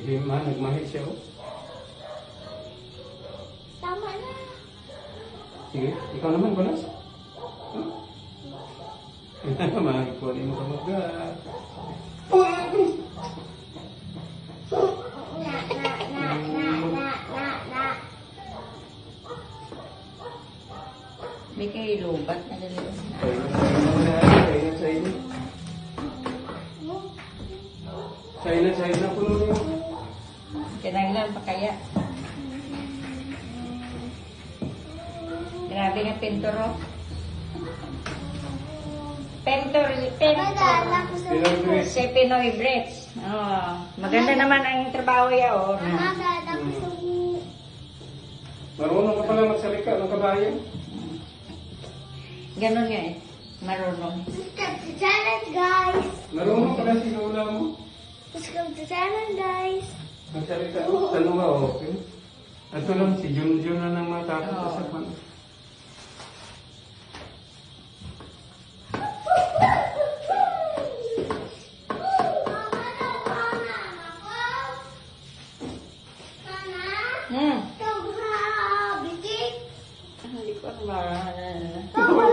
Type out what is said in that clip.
Hindi man, nagmahit siya oh. Tama na. Sige, ikaw naman, balas. Mahikunin mo ka mag May kayo lubat na dali. China po nun. Kinanglan pa kaya. Grabe nga pinturo. Pintor. Madala ko sa Pinoy Bridge. Si Pinoy Bridge. Oh, maganda naman ang trabaho ya oh. Madala ko sa Marunong ka pala magsalita ng kabayan. Ganon nga eh. Marunong. Subscribe to channel, guys. Marunong pala si Lola mo. Subscribe to channel, guys. Magsalita. Tanong nga, okay. Ito lang, si Junjun na nang matapos Oo. sa pan. Hmm. Hindi Hindi ko alam. ko